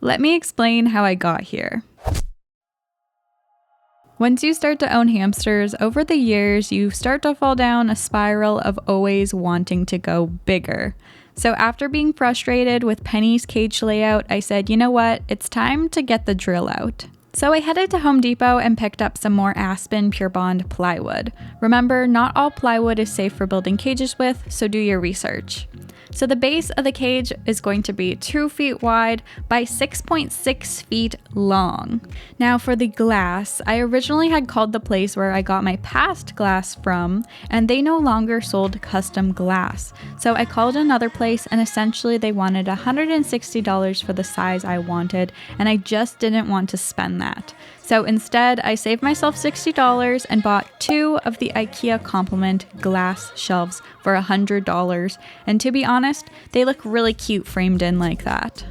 Let me explain how I got here. Once you start to own hamsters, over the years, you start to fall down a spiral of always wanting to go bigger. So after being frustrated with Penny's cage layout, I said, you know what, it's time to get the drill out. So I headed to Home Depot and picked up some more Aspen Pure Bond plywood. Remember, not all plywood is safe for building cages with, so do your research. So the base of the cage is going to be 2 feet wide by 6.6 feet long. Now for the glass, I originally had called the place where I got my past glass from, and they no longer sold custom glass. So I called another place, and essentially they wanted $160 for the size I wanted, and I just didn't want to spend that. So instead, I saved myself $60 and bought 2 of the IKEA Complement glass shelves for $100. And to be honest, they look really cute framed in like that.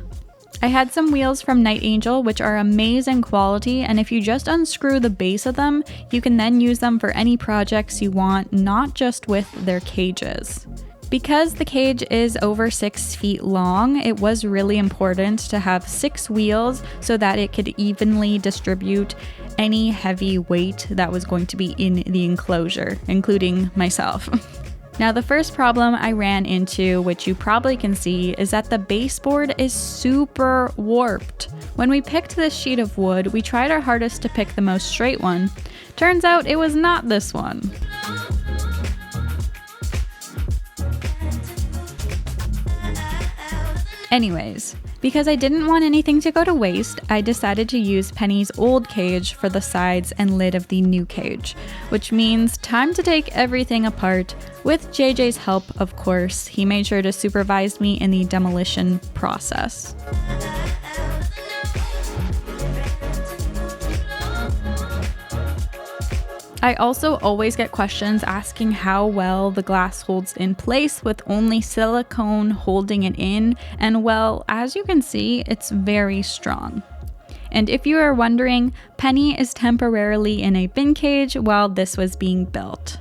I had some wheels from Night Angel, which are amazing quality, and if you just unscrew the base of them, you can then use them for any projects you want, not just with their cages. Because the cage is over 6 feet long, it was really important to have 6 wheels so that it could evenly distribute any heavy weight that was going to be in the enclosure, including myself. Now, the first problem I ran into, which you probably can see, is that the baseboard is super warped. When we picked this sheet of wood, we tried our hardest to pick the most straight one. Turns out it was not this one. Anyways, because I didn't want anything to go to waste, I decided to use Penny's old cage for the sides and lid of the new cage, which means time to take everything apart. With JJ's help, of course, he made sure to supervise me in the demolition process. I also always get questions asking how well the glass holds in place with only silicone holding it in, and well, as you can see, it's very strong. And if you are wondering, Penny is temporarily in a bin cage while this was being built.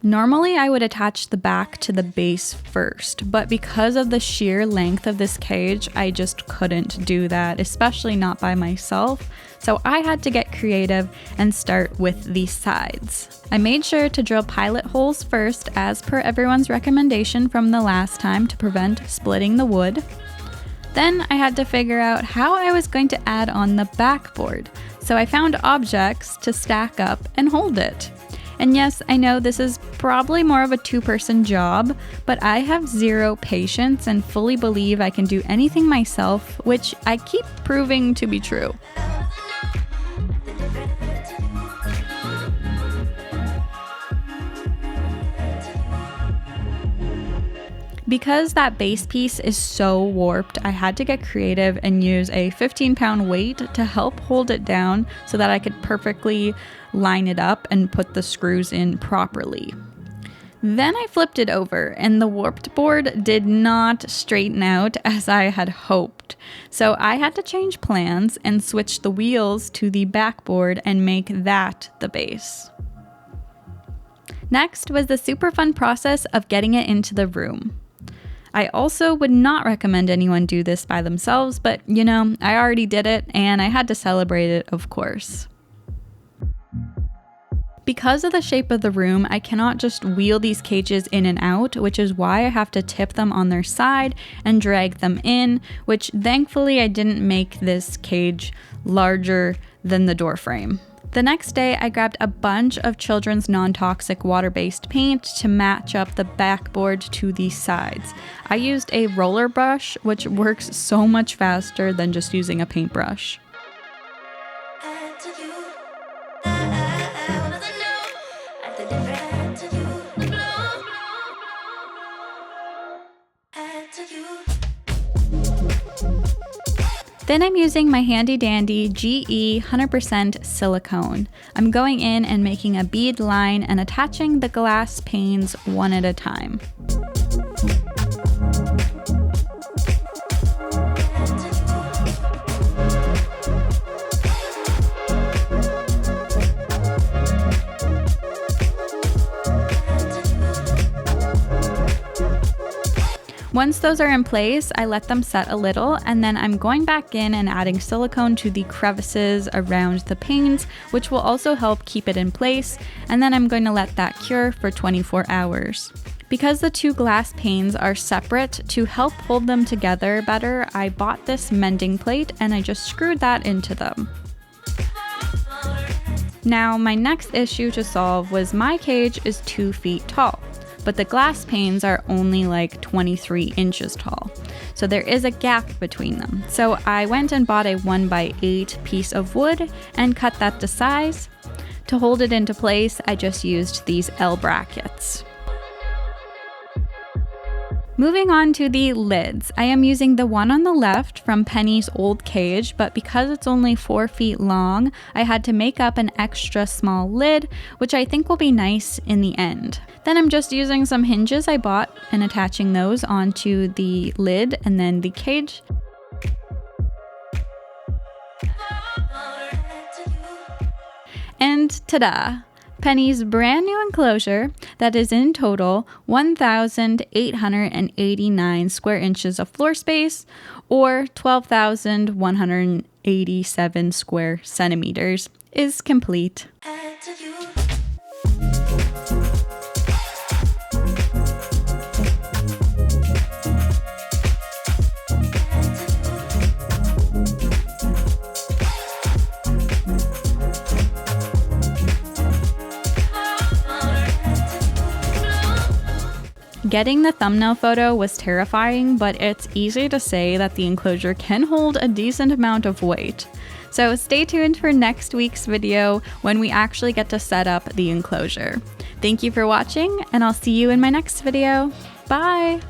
Normally, I would attach the back to the base first, but because of the sheer length of this cage, I just couldn't do that, especially not by myself. So I had to get creative and start with the sides. I made sure to drill pilot holes first, as per everyone's recommendation from the last time, to prevent splitting the wood. Then I had to figure out how I was going to add on the backboard. So I found objects to stack up and hold it. And yes, I know this is probably more of a 2-person job, but I have zero patience and fully believe I can do anything myself, which I keep proving to be true. Because that base piece is so warped, I had to get creative and use a 15-pound weight to help hold it down so that I could perfectly line it up and put the screws in properly. Then I flipped it over, and the warped board did not straighten out as I had hoped. So I had to change plans and switch the wheels to the backboard and make that the base. Next was the super fun process of getting it into the room. I also would not recommend anyone do this by themselves, but you know, I already did it and I had to celebrate it, of course. Because of the shape of the room, I cannot just wheel these cages in and out, which is why I have to tip them on their side and drag them in, which thankfully I didn't make this cage larger than the door frame. The next day, I grabbed a bunch of children's non-toxic water-based paint to match up the backboard to the sides. I used a roller brush, which works so much faster than just using a paintbrush. Then I'm using my handy dandy GE 100% silicone. I'm going in and making a bead line and attaching the glass panes one at a time. Once those are in place, I let them set a little, and then I'm going back in and adding silicone to the crevices around the panes, which will also help keep it in place, and then I'm going to let that cure for 24 hours. Because the two glass panes are separate, to help hold them together better, I bought this mending plate and I just screwed that into them. Now, my next issue to solve was my cage is 2 feet tall, but the glass panes are only like 23 inches tall. So there is a gap between them. So I went and bought a 1x8 piece of wood and cut that to size. To hold it into place, I just used these L brackets. Moving on to the lids, I am using the one on the left from Penny's old cage, but because it's only 4 feet long, I had to make up an extra small lid, which I think will be nice in the end. Then I'm just using some hinges I bought and attaching those onto the lid and then the cage. And ta-da! Penny's brand new enclosure that is in total 1,889 square inches of floor space, or 12,187 square centimeters is complete. Getting the thumbnail photo was terrifying, but it's easy to say that the enclosure can hold a decent amount of weight. So stay tuned for next week's video when we actually get to set up the enclosure. Thank you for watching, and I'll see you in my next video. Bye!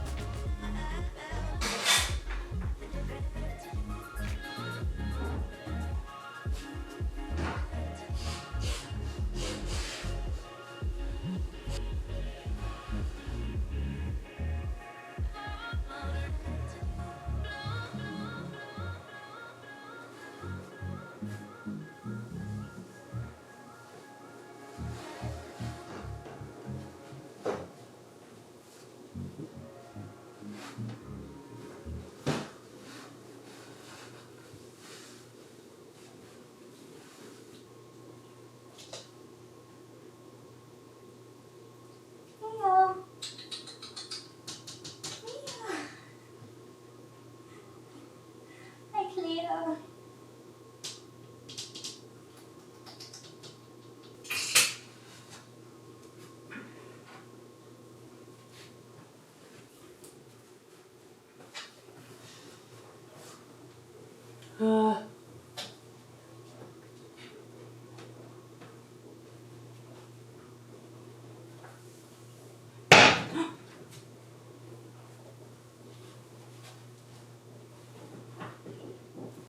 Cleo.